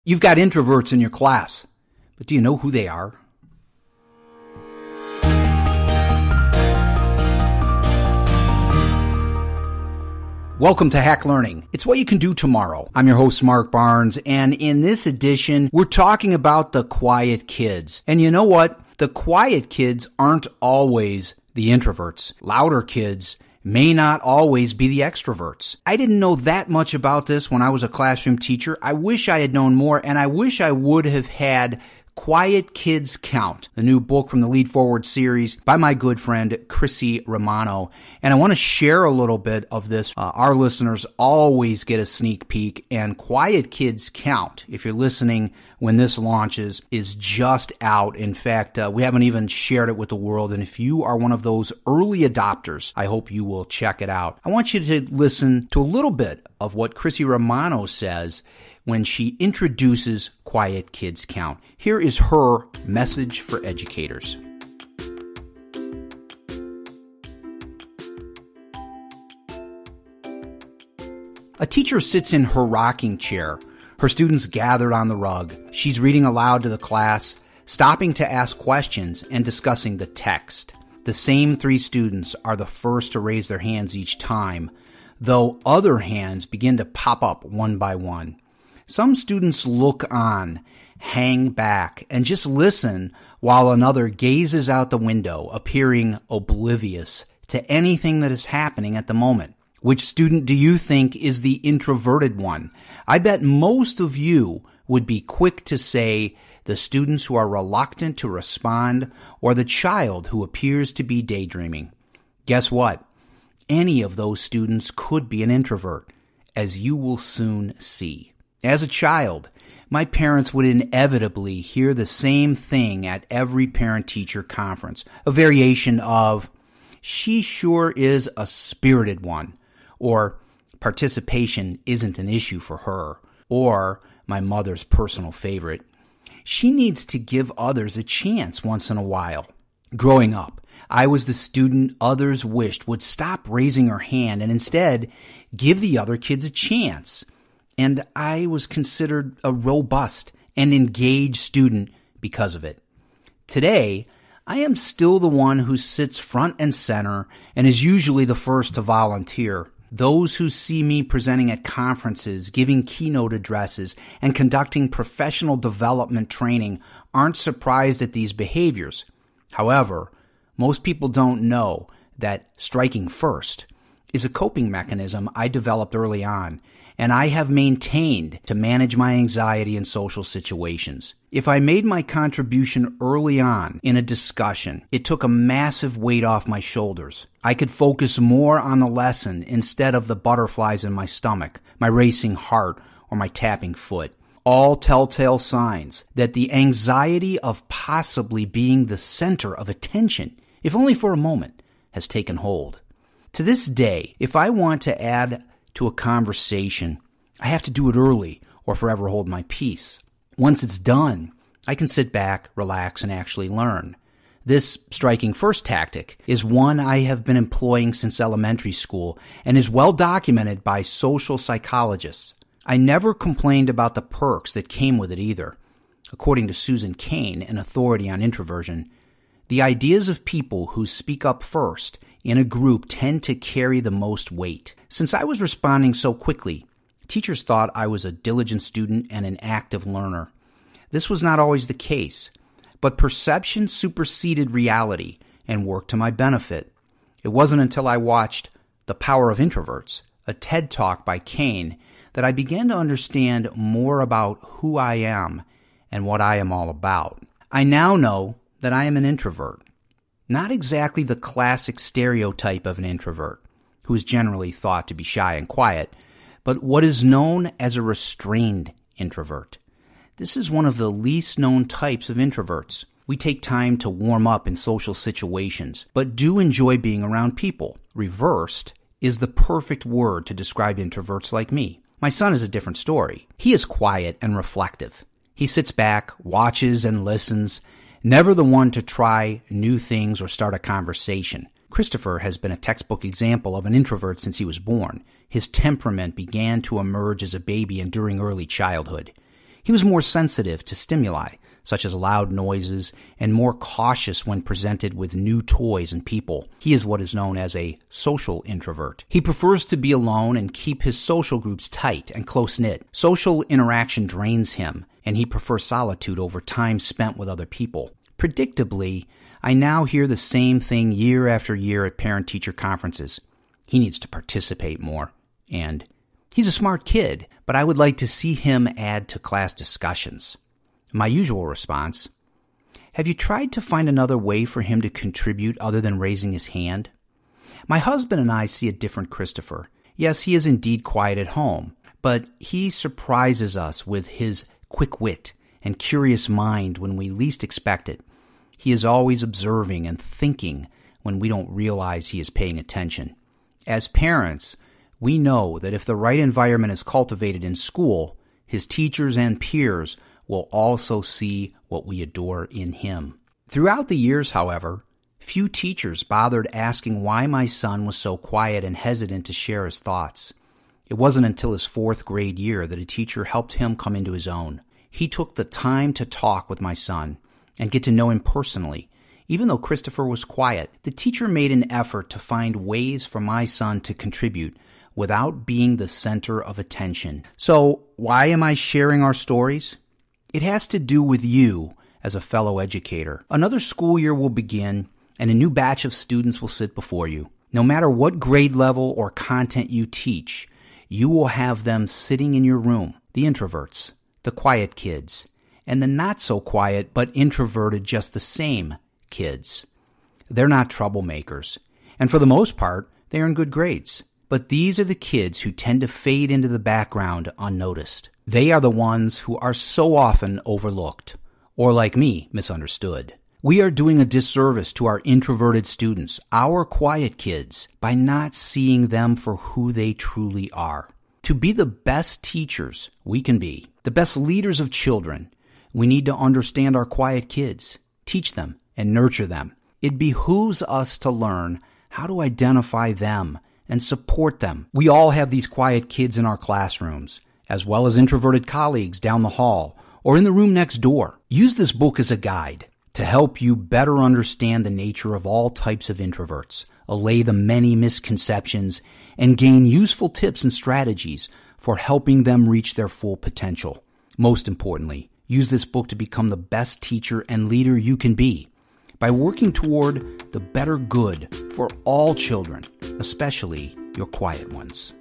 You've got introverts in your class, but do you know who they are? Welcome to Hack Learning. It's what you can do tomorrow. I'm your host, Mark Barnes, and in this edition, we're talking about the quiet kids. And you know what? The quiet kids aren't always the introverts. Louder kids may not always be the extroverts. I didn't know that much about this when I was a classroom teacher. I wish I had known more, and I wish I would have had Quiet Kids Count, the new book from the Lead Forward series by my good friend Chrissy Romano. And I want to share a little bit of this. Our listeners always get a sneak peek, and Quiet Kids Count, if you're listening when this launches, is just out. In fact, we haven't even shared it with the world, and if you are one of those early adopters, I hope you will check it out. I want you to listen to a little bit of what Chrissy Romano says when she introduces Quiet Kids Count. Here is her message for educators. A teacher sits in her rocking chair. Her students gathered on the rug. She's reading aloud to the class, stopping to ask questions and discussing the text. The same 3 students are the first to raise their hands each time, though other hands begin to pop up one by one. Some students look on, hang back, and just listen while another gazes out the window, appearing oblivious to anything that is happening at the moment. Which student do you think is the introverted one? I bet most of you would be quick to say the students who are reluctant to respond or the child who appears to be daydreaming. Guess what? Any of those students could be an introvert, as you will soon see. As a child, my parents would inevitably hear the same thing at every parent-teacher conference, a variation of, "She sure is a spirited one," or "Participation isn't an issue for her," or my mother's personal favorite, "She needs to give others a chance once in a while." Growing up, I was the student others wished would stop raising her hand and instead give the other kids a chance. And I was considered a robust and engaged student because of it. Today, I am still the one who sits front and center and is usually the first to volunteer. Those who see me presenting at conferences, giving keynote addresses, and conducting professional development training aren't surprised at these behaviors. However, most people don't know that striking first is a coping mechanism I developed early on, and I have maintained to manage my anxiety in social situations. If I made my contribution early on in a discussion, it took a massive weight off my shoulders. I could focus more on the lesson instead of the butterflies in my stomach, my racing heart, or my tapping foot. All telltale signs that the anxiety of possibly being the center of attention, if only for a moment, has taken hold. To this day, if I want to add to a conversation, I have to do it early or forever hold my peace. Once it's done, I can sit back, relax, and actually learn. This striking first tactic is one I have been employing since elementary school and is well documented by social psychologists. I never complained about the perks that came with it either. According to Susan Cain, an authority on introversion, the ideas of people who speak up first in a group tend to carry the most weight. Since I was responding so quickly, teachers thought I was a diligent student and an active learner. This was not always the case, but perception superseded reality and worked to my benefit. It wasn't until I watched The Power of Introverts, a TED Talk by Cain, that I began to understand more about who I am and what I am all about. I now know that I am an introvert. Not exactly the classic stereotype of an introvert, who is generally thought to be shy and quiet, but what is known as a restrained introvert. This is one of the least known types of introverts. We take time to warm up in social situations, but do enjoy being around people. Reversed is the perfect word to describe introverts like me. My son is a different story. He is quiet and reflective. He sits back, watches, and listens, never the one to try new things or start a conversation. Christopher has been a textbook example of an introvert since he was born. His temperament began to emerge as a baby and during early childhood. He was more sensitive to stimuli, such as loud noises, and more cautious when presented with new toys and people. He is what is known as a social introvert. He prefers to be alone and keep his social groups tight and close-knit. Social interaction drains him, and he prefers solitude over time spent with other people. Predictably, I now hear the same thing year after year at parent-teacher conferences. He needs to participate more, and he's a smart kid, but I would like to see him add to class discussions. My usual response: have you tried to find another way for him to contribute other than raising his hand? My husband and I see a different Christopher. Yes, he is indeed quiet at home, but he surprises us with his quick wit and curious mind when we least expect it. He is always observing and thinking when we don't realize he is paying attention. As parents, we know that if the right environment is cultivated in school, his teachers and peers will also see what we adore in him. Throughout the years, however, few teachers bothered asking why my son was so quiet and hesitant to share his thoughts. It wasn't until his 4th grade year that a teacher helped him come into his own. He took the time to talk with my son and get to know him personally. Even though Christopher was quiet, the teacher made an effort to find ways for my son to contribute without being the center of attention. So, why am I sharing our stories? It has to do with you as a fellow educator. Another school year will begin, and a new batch of students will sit before you. No matter what grade level or content you teach, you will have them sitting in your room. The introverts, the quiet kids, and the not-so-quiet but introverted just the same kids. They're not troublemakers, and for the most part, they earn good grades. But these are the kids who tend to fade into the background unnoticed. They are the ones who are so often overlooked, or like me, misunderstood. We are doing a disservice to our introverted students, our quiet kids, by not seeing them for who they truly are. To be the best teachers we can be, the best leaders of children, we need to understand our quiet kids, teach them, and nurture them. It behooves us to learn how to identify them and support them. We all have these quiet kids in our classrooms, as well as introverted colleagues down the hall or in the room next door. Use this book as a guide to help you better understand the nature of all types of introverts, allay the many misconceptions, and gain useful tips and strategies for helping them reach their full potential. Most importantly, use this book to become the best teacher and leader you can be by working toward the better good for all children, especially your quiet ones.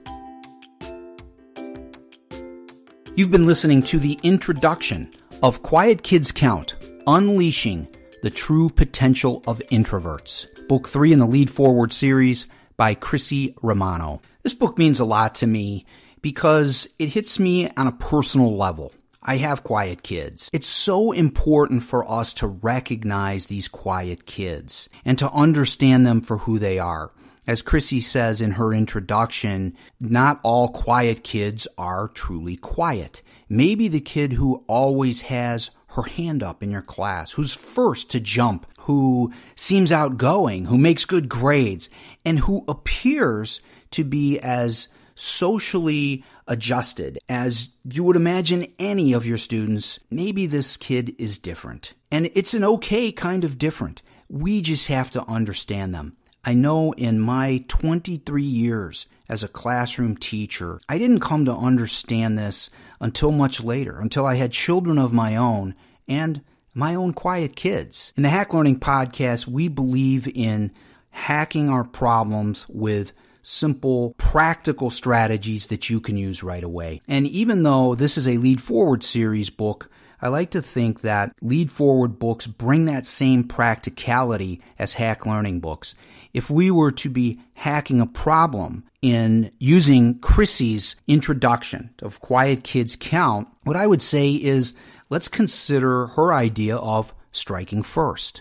You've been listening to the introduction of Quiet Kids Count, Unleashing the True Potential of Introverts, Book 3 in the Lead Forward series by Chrissy Romano. This book means a lot to me because it hits me on a personal level. I have quiet kids. It's so important for us to recognize these quiet kids and to understand them for who they are. As Chrissy says in her introduction, not all quiet kids are truly quiet. Maybe the kid who always has her hand up in your class, who's first to jump, who seems outgoing, who makes good grades, and who appears to be as socially adjusted as you would imagine any of your students. Maybe this kid is different. And it's an okay kind of different. We just have to understand them. I know in my 23 years as a classroom teacher, I didn't come to understand this until much later, until I had children of my own and my own quiet kids. In the Hack Learning Podcast, we believe in hacking our problems with simple, practical strategies that you can use right away. And even though this is a Lead Forward series book, I like to think that Lead Forward books bring that same practicality as Hack Learning books. If we were to be hacking a problem in using Chrissy's introduction of Quiet Kids Count, what I would say is let's consider her idea of striking first.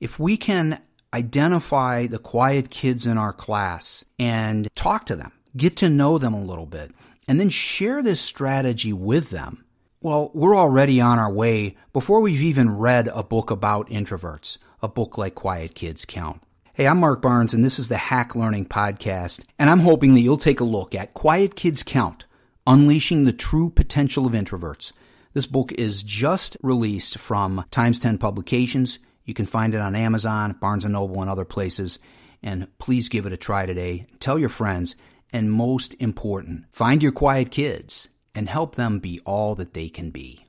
If we can identify the quiet kids in our class and talk to them, get to know them a little bit, and then share this strategy with them, well, we're already on our way before we've even read a book about introverts, a book like Quiet Kids Count. Hey, I'm Mark Barnes, and this is the Hack Learning Podcast, and I'm hoping that you'll take a look at Quiet Kids Count, Unleashing the True Potential of Introverts, This book is just released from Times 10 Publications. You can find it on Amazon, Barnes & Noble, and other places. And please give it a try today. Tell your friends. And most important, find your quiet kids and help them be all that they can be.